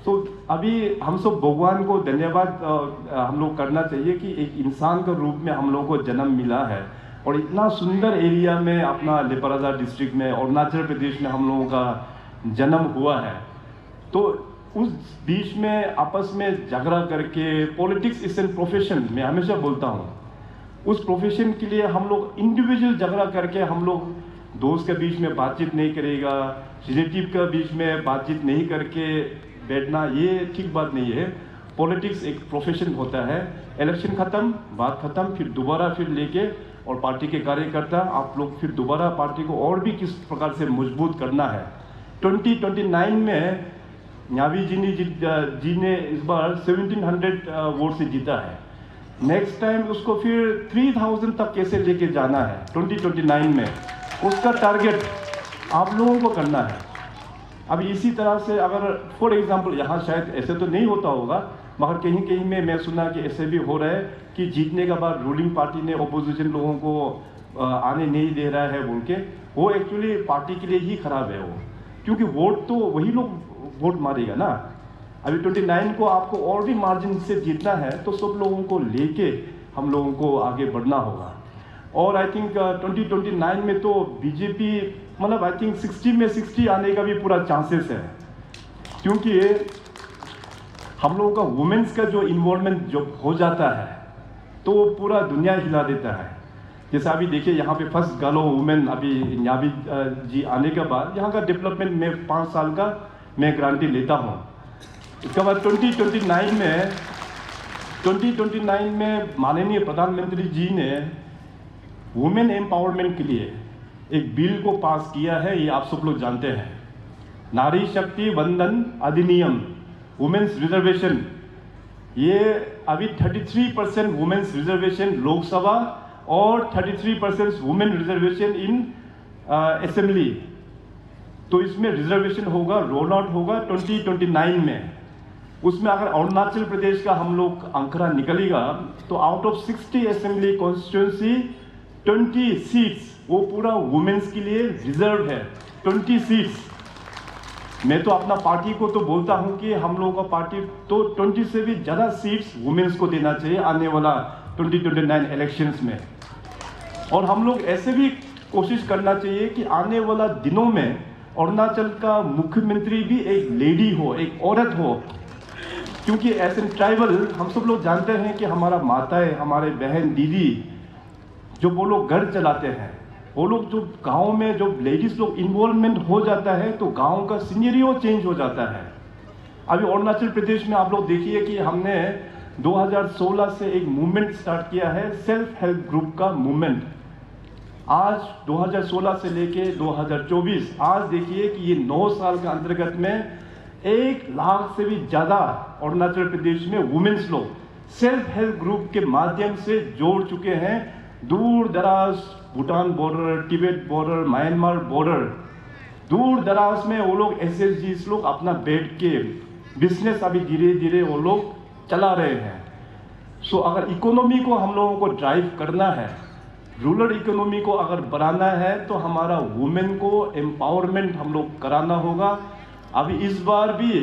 So अभी हम सब भगवान को धन्यवाद हम लोग करना चाहिए कि एक इंसान के रूप में हम लोग को जन्म मिला है और इतना सुंदर एरिया में, अपना लेपारादा डिस्ट्रिक्ट में, अरुणाचल प्रदेश में हम लोगों का जन्म हुआ है। तो उस बीच में आपस में झगड़ा करके, पॉलिटिक्स इज एन प्रोफेशन, मैं हमेशा बोलता हूँ, उस प्रोफेशन के लिए हम लोग इंडिविजुअल झगड़ा करके, हम लोग दोस्त के बीच में बातचीत नहीं करेगा, रिलेटिव के बीच में बातचीत नहीं करके बैठना, ये ठीक बात नहीं है। पॉलिटिक्स एक प्रोफेशन होता है। इलेक्शन खत्म, बात खत्म, फिर दोबारा फिर लेके और पार्टी के कार्यकर्ता आप लोग फिर दोबारा पार्टी को और भी किस प्रकार से मजबूत करना है। 2029 में न्यावी जी ने इस बार 1700 वोट से जीता है। नेक्स्ट टाइम उसको फिर 3000 तक कैसे लेके जाना है 2029 में, उसका टारगेट आप लोगों को करना है। अब इसी तरह से अगर फॉर एग्जांपल, यहाँ शायद ऐसे तो नहीं होता होगा, मगर कहीं कहीं में मैं सुना कि ऐसे भी हो रहा है कि जीतने के बाद रूलिंग पार्टी ने अपोजिशन लोगों को आने नहीं दे रहा है बोल के, वो एक्चुअली पार्टी के लिए ही खराब है वो, क्योंकि वोट तो वही लोग वोट मारेगा ना। अभी 29 को आपको और भी मार्जिन से जीतना है, तो सब लोगों को लेके हम लोगों को आगे बढ़ना होगा। और आई थिंक 2029 में तो बीजेपी मतलब आई थिंक 60 में 60 आने का भी पूरा चांसेस है, क्योंकि हम लोगों का वुमेन्स का जो इन्वॉल्वमेंट जो हो जाता है तो वो पूरा दुनिया हिला देता है। जैसे अभी देखिए यहाँ पे फर्स्ट गालो वुमेन अभी न्यावी जी आने के बाद यहाँ का डेवलपमेंट में 5 साल का मैं गारंटी लेता हूँ। इसके बाद 2029 में माननीय प्रधानमंत्री जी ने वुमेन एम्पावरमेंट के लिए एक बिल को पास किया है, ये आप सब लोग जानते हैं, नारी शक्ति वंदन अधिनियम, वुमेन्स रिजर्वेशन। ये अभी 33% वुमेन्स रिजर्वेशन लोकसभा और 33% वुमेन रिजर्वेशन इन असेंबली। तो इसमें रिजर्वेशन होगा, रोल आउट होगा 2029 में। उसमें अगर अरुणाचल प्रदेश का हम लोग आंकड़ा निकलेगा तो out of 60 assembly constituency 20 seats वो पूरा वुमेन्स के लिए रिजर्व है। 20 सीट्स। मैं तो अपना पार्टी को तो बोलता हूं कि हम लोगों का पार्टी तो 20 से भी ज़्यादा सीट्स वुमेन्स को देना चाहिए आने वाला 2029 इलेक्शंस में। और हम लोग ऐसे भी कोशिश करना चाहिए कि आने वाला दिनों में अरुणाचल का मुख्यमंत्री भी एक लेडी हो, एक औरत हो, क्योंकि एज एन ट्राइबल हम सब लोग जानते हैं कि हमारा माताएं, हमारे बहन दीदी जो वो लोग घर चलाते हैं, वो लोग जो गांव में जो लेडीज लोग इन्वॉल्वमेंट हो जाता है तो गांव का सिनेरियो चेंज हो जाता है। अभी अरुणाचल प्रदेश में आप लोग देखिए कि हमने 2016 से एक मूवमेंट स्टार्ट किया है, सेल्फ हेल्प ग्रुप का मूवमेंट। आज 2016 से लेके 2024 आज देखिए कि ये 9 साल के अंतर्गत में 1 लाख से भी ज़्यादा अरुणाचल प्रदेश में वुमेन्स लोग सेल्फ हेल्प ग्रुप के माध्यम से जोड़ चुके हैं। दूर दराज Bhutan border, Tibet border, Myanmar border, दूर दराज में वो लोग SSGs लोग अपना बैठ के बिजनेस अभी धीरे धीरे वो लोग चला रहे हैं। सो अगर इकोनॉमी को हम लोगों को ड्राइव करना है, रूरल इकोनॉमी को अगर बढ़ाना है, तो हमारा वुमेन को एम्पावरमेंट हम लोग कराना होगा। अभी इस बार भी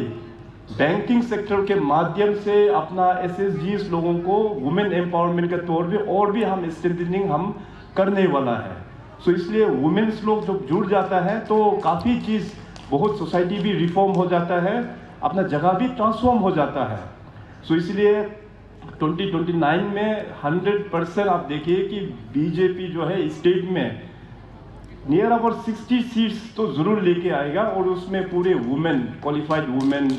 बैंकिंग सेक्टर के माध्यम से अपना SSGs लोगों को वुमेन एम्पावरमेंट के तौर पे और भी हम स्ट्रेंथनिंग हम करने वाला है। सो इसलिए वुमेन्स लोग जब जुड़ जाता है तो काफ़ी चीज़, बहुत सोसाइटी भी रिफॉर्म हो जाता है, अपना जगह भी ट्रांसफॉर्म हो जाता है। सो इसलिए 2029 में 100% आप देखिए कि बीजेपी जो है स्टेट में नियर अबाउट 60 सीट्स तो ज़रूर लेके आएगा और उसमें पूरे वुमेन, क्वालिफाइड वुमेन,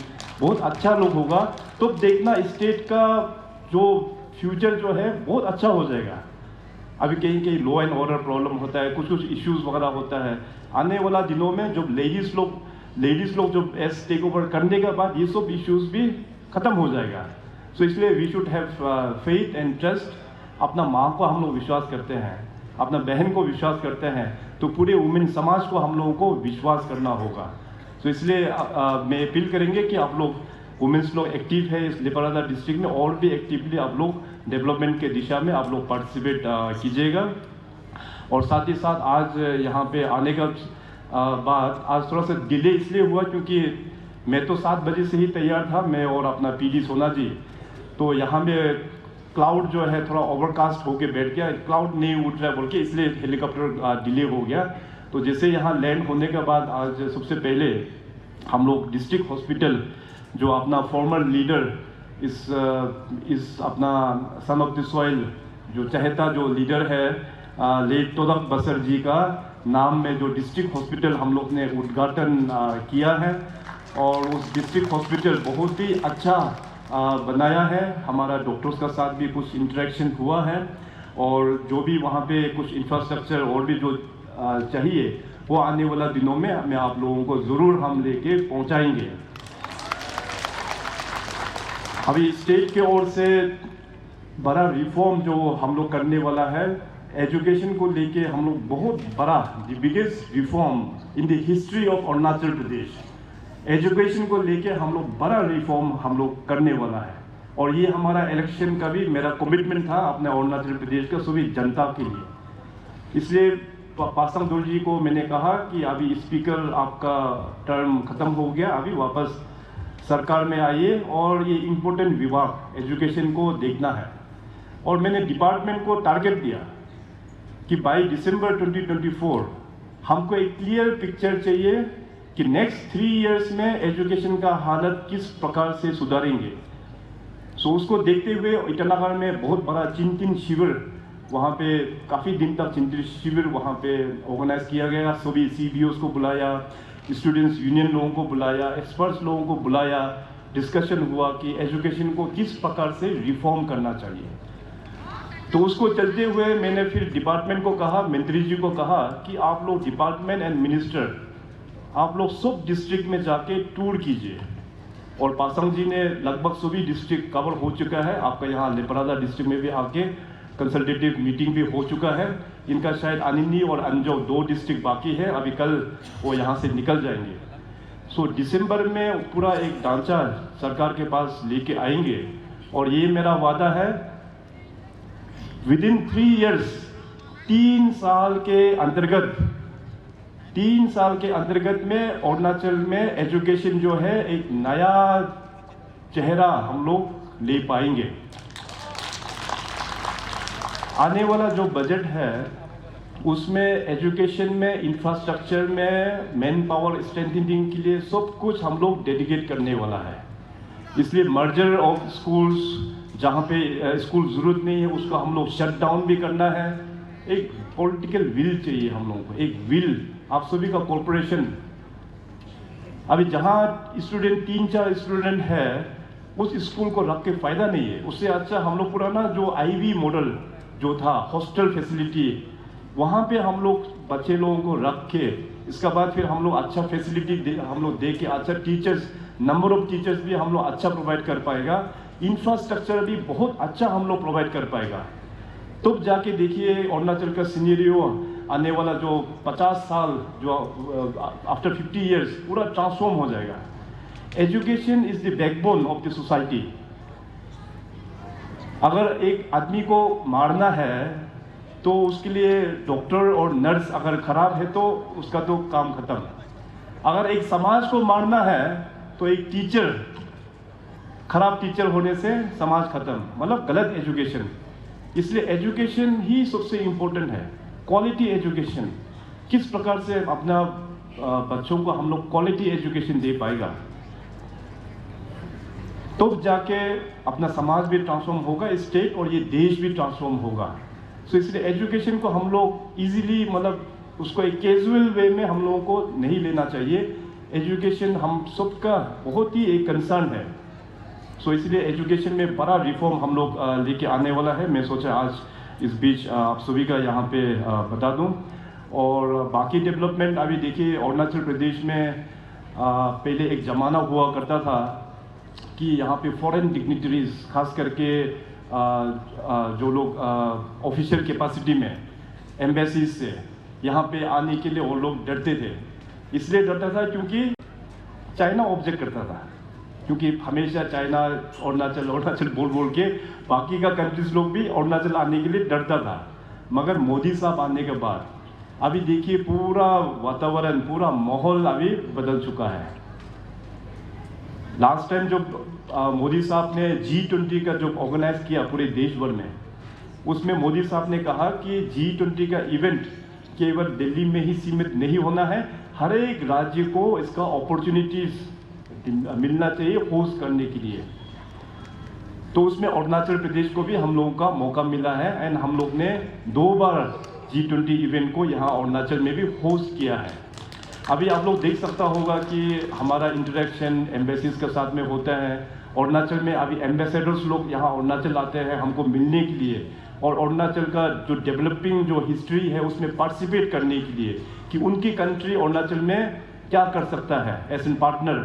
बहुत अच्छा लोग होगा। तो देखना स्टेट का जो फ्यूचर जो है बहुत अच्छा हो जाएगा। अभी कहीं कहीं लॉ एंड ऑर्डर प्रॉब्लम होता है, कुछ कुछ इश्यूज वगैरह होता है। आने वाला दिनों में जब लेडीज़ लोग जब एस टेक ओवर करने के बाद ये सब इश्यूज भी ख़त्म हो जाएगा। सो इसलिए we should have faith and trust. अपना माँ को हम लोग विश्वास करते हैं, अपना बहन को विश्वास करते हैं, तो पूरे वुमेन समाज को हम लोगों को विश्वास करना होगा। तो इसलिए मैं अपील करेंगे कि आप लोग वुमेंस लोग एक्टिव है इस लेपारादा डिस्ट्रिक्ट में, और भी एक्टिवली आप लोग डेवलपमेंट के दिशा में आप लोग पार्टिसिपेट कीजिएगा। और साथ ही साथ आज यहाँ पे आने का बाद आज थोड़ा सा डिले इसलिए हुआ क्योंकि मैं तो 7 बजे से ही तैयार था, मैं और अपना पीडी सोना जी। तो यहाँ पे क्लाउड जो है थोड़ा ओवरकास्ट होके बैठ गया, क्लाउड नहीं उठ रहा है बोल के, इसलिए हेलीकॉप्टर डिले हो गया। तो जैसे यहाँ लैंड होने के बाद आज सबसे पहले हम लोग डिस्ट्रिक्ट हॉस्पिटल जो अपना फॉर्मर लीडर इस अपना सन ऑफ द सॉइल जो चहेता जो लीडर है लेट तोदक बसर जी का नाम में जो डिस्ट्रिक्ट हॉस्पिटल हम लोग ने उद्घाटन किया है। और उस डिस्ट्रिक्ट हॉस्पिटल बहुत ही अच्छा बनाया है। हमारा डॉक्टर्स का साथ भी कुछ इंटरेक्शन हुआ है, और जो भी वहाँ पे कुछ इंफ्रास्ट्रक्चर और भी जो चाहिए वो आने वाला दिनों में मैं आप लोगों को ज़रूर हम लेके पहुँचाएंगे। अभी स्टेट के ओर से बड़ा रिफॉर्म जो हम लोग करने वाला है, एजुकेशन को लेके हम लोग बहुत बड़ा the biggest reform in the history of Arunachal Pradesh, education को लेके हम लोग बड़ा रिफॉर्म हम लोग करने वाला है। और ये हमारा इलेक्शन का भी मेरा कमिटमेंट था अपने अरुणाचल प्रदेश का सभी जनता के लिए। इसलिए पासांग दोरजी को मैंने कहा कि अभी स्पीकर आपका टर्म खत्म हो गया, अभी वापस सरकार में आइए और ये इम्पोर्टेंट विभाग एजुकेशन को देखना है। और मैंने डिपार्टमेंट को टारगेट दिया कि बाई दिसंबर 2024 हमको एक क्लियर पिक्चर चाहिए कि नेक्स्ट 3 इयर्स में एजुकेशन का हालत किस प्रकार से सुधारेंगे। सो उसको देखते हुए ईटानगर में बहुत बड़ा चिंतन शिविर, वहाँ पे काफ़ी दिन तक चिंतन शिविर वहाँ पे ऑर्गेनाइज किया गया। सभी CBOs को बुलाया, स्टूडेंट्स यूनियन लोगों को बुलाया, एक्सपर्ट्स लोगों को बुलाया, डिस्कशन हुआ कि एजुकेशन को किस प्रकार से रिफॉर्म करना चाहिए। तो उसको चलते हुए मैंने फिर डिपार्टमेंट को कहा, मंत्री जी को कहा कि आप लोग डिपार्टमेंट एंड मिनिस्टर आप लोग सब डिस्ट्रिक्ट में जाके टूर कीजिए। और पासांग जी ने लगभग सभी डिस्ट्रिक्ट कवर हो चुका है। आपका यहाँ लेपारादा डिस्ट्रिक्ट में भी आके कंसल्टेटिव मीटिंग भी हो चुका है। इनका शायद अनिनी और अंजो 2 डिस्ट्रिक्ट बाकी है, अभी कल वो यहाँ से निकल जाएंगे। सो दिसंबर में पूरा एक ढांचा सरकार के पास लेके आएंगे। और ये मेरा वादा है, विदिन 3 इयर्स 3 साल के अंतर्गत में अरुणाचल में एजुकेशन जो है एक नया चेहरा हम लोग ले पाएंगे। आने वाला जो बजट है उसमें एजुकेशन में, इंफ्रास्ट्रक्चर में, मैन पावर स्ट्रेंथनिंग के लिए सब कुछ हम लोग डेडिकेट करने वाला है। इसलिए मर्जर ऑफ स्कूल्स जहाँ पे स्कूल ज़रूरत नहीं है उसको हम लोग शट डाउन भी करना है। एक पॉलिटिकल विल चाहिए हम लोगों को, एक विल आप सभी का कॉर्पोरेशन। अभी जहाँ स्टूडेंट 3-4 स्टूडेंट है उस स्कूल को रख के फायदा नहीं है। उससे अच्छा हम लोग पुराना जो IB मॉडल जो था, हॉस्टल फैसिलिटी, वहाँ पे हम लोग बच्चे लोगों को रख के इसका बाद फिर हम लोग अच्छा फैसिलिटी हम लोग दे के अच्छा टीचर्स, नंबर ऑफ टीचर्स भी हम लोग अच्छा प्रोवाइड कर पाएगा, इंफ्रास्ट्रक्चर भी बहुत अच्छा हम लोग प्रोवाइड कर पाएगा। तब जाके देखिए अरुणाचल का सिनेरियो आने वाला जो 50 साल जो आफ्टर 50 इयर्स पूरा ट्रांसफॉर्म हो जाएगा। Education is the backbone of the society. अगर एक आदमी को मारना है तो उसके लिए डॉक्टर और नर्स अगर खराब है तो उसका तो काम खत्म। अगर एक समाज को मारना है तो एक टीचर, खराब टीचर होने से समाज खत्म, मतलब गलत एजुकेशन। इसलिए एजुकेशन ही सबसे इम्पोर्टेंट है, क्वालिटी एजुकेशन। किस प्रकार से अपना बच्चों को हम लोग क्वालिटी एजुकेशन दे पाएगा, तो जाके अपना समाज भी ट्रांसफॉर्म होगा, स्टेट और ये देश भी ट्रांसफॉर्म होगा। सो इसलिए एजुकेशन को हम लोग इजीली, मतलब उसको एक कैजुअल वे में हम लोगों को नहीं लेना चाहिए। एजुकेशन हम सबका बहुत ही एक कंसर्न है। सो इसलिए एजुकेशन में बड़ा रिफॉर्म हम लोग लेके आने वाला है। मैं सोचा आज इस बीच आप सभी का यहाँ पे बता दूँ। और बाकी डेवलपमेंट अभी देखिए अरुणाचल प्रदेश में पहले एक ज़माना हुआ करता था कि यहाँ पे फॉरेन डिग्निटरीज, खास करके जो लोग ऑफिशियल कैपेसिटी में एम्बेसीज से यहाँ पे आने के लिए वो लोग डरते थे। इसलिए डरता था क्योंकि चाइना ऑब्जेक्ट करता था। क्योंकि हमेशा चाइना अरुणाचल अरुणाचल बोल बोल के बाकी का कंट्रीज लोग भी अरुणाचल आने के लिए डरता था। मगर मोदी साहब आने के बाद अभी देखिए पूरा वातावरण, पूरा माहौल अभी बदल चुका है। लास्ट टाइम जो मोदी साहब ने G20 का जो ऑर्गेनाइज किया पूरे देश भर में, उसमें मोदी साहब ने कहा कि G20 का इवेंट केवल दिल्ली में ही सीमित नहीं होना है, हर एक राज्य को इसका अपॉर्चुनिटीज मिलना चाहिए होस्ट करने के लिए। तो उसमें अरुणाचल प्रदेश को भी हम लोगों का मौका मिला है एंड हम लोग ने 2 बार G20 इवेंट को यहाँ अरुणाचल में भी होस्ट किया है। अभी आप लोग देख सकता होगा कि हमारा इंटरेक्शन एम्बेसीज के साथ में होता है। अरुणाचल में अभी एम्बेसडर्स लोग यहाँ अरुणाचल आते हैं हमको मिलने के लिए, और अरुणाचल का जो डेवलपिंग जो हिस्ट्री है उसमें पार्टिसिपेट करने के लिए कि उनकी कंट्री अरुणाचल में क्या कर सकता है एज एन पार्टनर।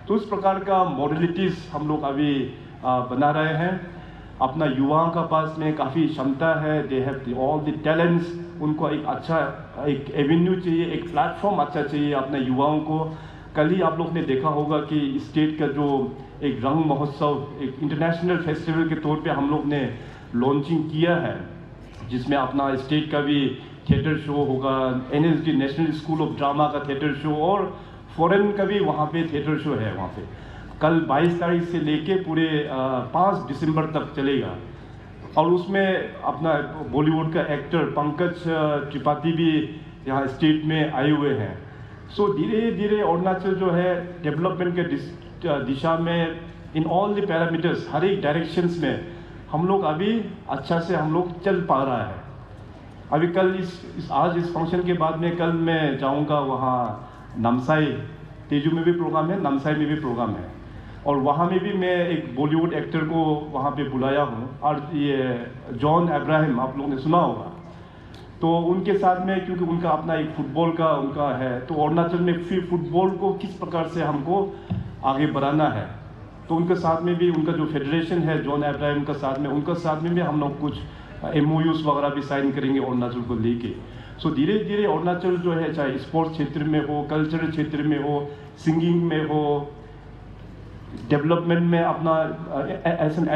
तो इस प्रकार का मॉडलिटीज़ हम लोग अभी बना रहे हैं। अपना युवाओं का पास में काफ़ी क्षमता है, they have all the talents. उनको एक अच्छा एक एवेन्यू चाहिए, एक प्लेटफॉर्म अच्छा चाहिए अपने युवाओं को। कल ही आप लोग ने देखा होगा कि स्टेट का जो एक रंग महोत्सव, एक इंटरनेशनल फेस्टिवल के तौर पे हम लोग ने लॉन्चिंग किया है, जिसमें अपना स्टेट का भी थिएटर शो होगा, NSD national school of drama का थिएटर शो, और फॉरेन का भी वहाँ पे थिएटर शो है वहाँ पे। कल 22 तारीख से लेके पूरे 5 दिसंबर तक चलेगा, और उसमें अपना बॉलीवुड का एक्टर पंकज त्रिपाठी भी यहाँ स्टेट में आए हुए हैं। सो धीरे धीरे अरुणाचल जो है डेवलपमेंट के दिशा में इन ऑल द पैरामीटर्स, हर एक डायरेक्शंस में हम लोग अभी अच्छा से हम लोग चल पा रहा है। अभी कल आज इस फंक्शन के बाद में कल मैं जाऊंगा वहाँ नामसाई, तेजू में भी प्रोग्राम है, नामसाई में भी प्रोग्राम है, और वहाँ में भी मैं एक बॉलीवुड एक्टर को वहाँ पे बुलाया हूँ, और ये जॉन अब्राहम आप लोगों ने सुना होगा। तो उनके साथ में, क्योंकि उनका अपना एक फुटबॉल का उनका है, तो अरुणाचल में फिर फुटबॉल को किस प्रकार से हमको आगे बढ़ाना है, तो उनके साथ में भी उनका जो फेडरेशन है जॉन अब्राहम का साथ में, उनका साथ में भी हम लोग कुछ MOUs वगैरह भी साइन करेंगे अरुणाचल को लेके। सो धीरे धीरे अरुणाचल जो है, चाहे स्पोर्ट्स क्षेत्र में हो, कल्चरल क्षेत्र में हो, सिंगिंग में हो, डेवलपमेंट में अपना एज एन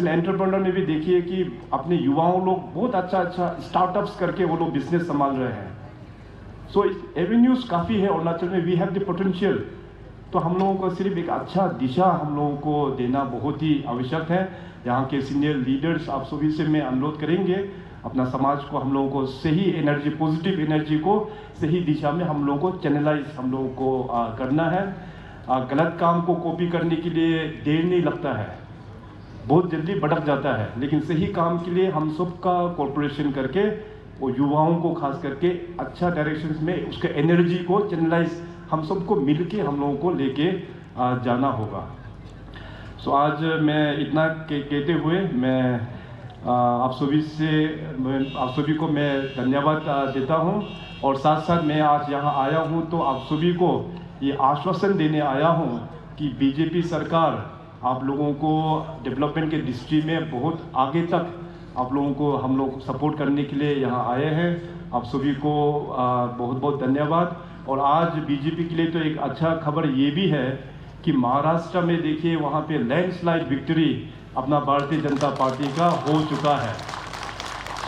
एंटरप्रेन्योर में भी देखिए कि अपने युवाओं लोग बहुत अच्छा स्टार्टअप्स करके वो लोग बिजनेस संभाल रहे हैं। सो एवेन्यूज काफ़ी है अरुणाचल में, वी हैव द पोटेंशियल। तो हम लोगों को सिर्फ एक अच्छा दिशा हम लोगों को देना बहुत ही आवश्यक है। यहाँ के सीनियर लीडर्स आप सभी से मैं अनुरोध करेंगे, अपना समाज को हम लोगों को सही एनर्जी, पॉजिटिव एनर्जी को सही दिशा में हम लोगों को चैनलाइज हम लोगों को करना है। गलत काम को कॉपी करने के लिए देर नहीं लगता है, बहुत जल्दी भटक जाता है, लेकिन सही काम के लिए हम सबका कॉर्पोरेशन करके वो युवाओं को खास करके अच्छा डायरेक्शन में उसके एनर्जी को चैनलाइज हम सबको मिलके हम लोगों को लेके जाना होगा। सो आज मैं इतना कहते हुए मैं आप सभी को मैं धन्यवाद देता हूं, और साथ साथ मैं आज यहाँ आया हूं तो आप सभी को ये आश्वासन देने आया हूं कि बीजेपी सरकार आप लोगों को डेवलपमेंट के दृष्टि में बहुत आगे तक आप लोगों को हम लोग सपोर्ट करने के लिए यहाँ आए हैं। आप सभी को बहुत बहुत धन्यवाद। और आज बीजेपी के लिए तो एक अच्छा खबर ये भी है कि महाराष्ट्र में देखिए वहाँ पे लैंडस्लाइड विक्ट्री अपना भारतीय जनता पार्टी का हो चुका है।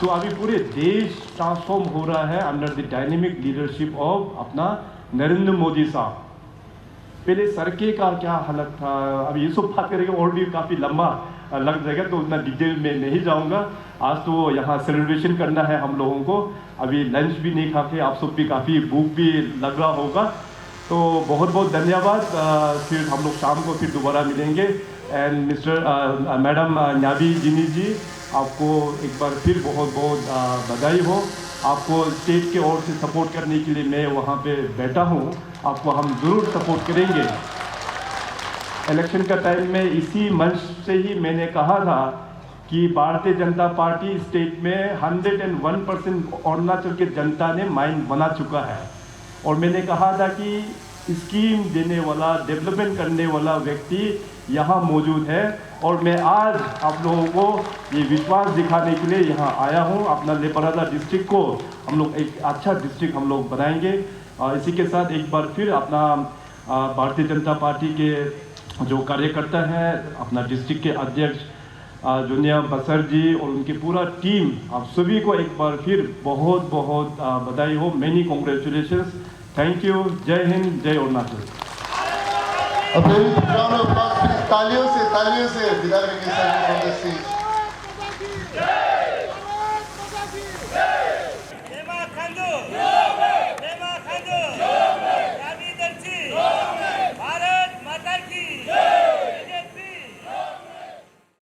तो अभी पूरे देश ट्रांसफॉर्म हो रहा है under the dynamic leadership of अपना नरेंद्र मोदी साहब। पहले सड़कें का क्या हालत था, अभी ये सब बात करेंगे और भी काफ़ी लंबा लग जाएगा, तो उतना डिटेल में नहीं जाऊंगा। आज तो यहाँ सेलिब्रेशन करना है हम लोगों को, अभी लंच भी नहीं खा के आप सब भी काफ़ी भूख भी लग रहा होगा। तो बहुत बहुत धन्यवाद। फिर हम लोग शाम को फिर दोबारा मिलेंगे। एंड मिस्टर मैडम न्याबी जिनी जी, आपको एक बार फिर बहुत बहुत बधाई हो। आपको स्टेट के ओर से सपोर्ट करने के लिए मैं वहाँ पे बैठा हूँ, आपको हम ज़रूर सपोर्ट करेंगे। इलेक्शन का टाइम में इसी मंच से ही मैंने कहा था कि भारतीय जनता पार्टी स्टेट में 101% अरुणाचल के जनता ने माइंड बना चुका है, और मैंने कहा था कि स्कीम देने वाला, डेवलपमेंट करने वाला व्यक्ति यहाँ मौजूद है, और मैं आज आप लोगों को ये विश्वास दिखाने के लिए यहाँ आया हूँ। अपना लेपारादा डिस्ट्रिक्ट को हम लोग एक अच्छा डिस्ट्रिक्ट हम लोग बनाएंगे। इसी के साथ एक बार फिर अपना भारतीय जनता पार्टी के जो कार्यकर्ता हैं, अपना डिस्ट्रिक्ट के अध्यक्ष जुनिया बसर जी और उनकी पूरा टीम, आप सभी को एक बार फिर बहुत बहुत बधाई हो। Many congratulations, thank you. जय हिंद, जय अरुणाचल। तालियों से विदा करेंगे सर। Ema Khandu!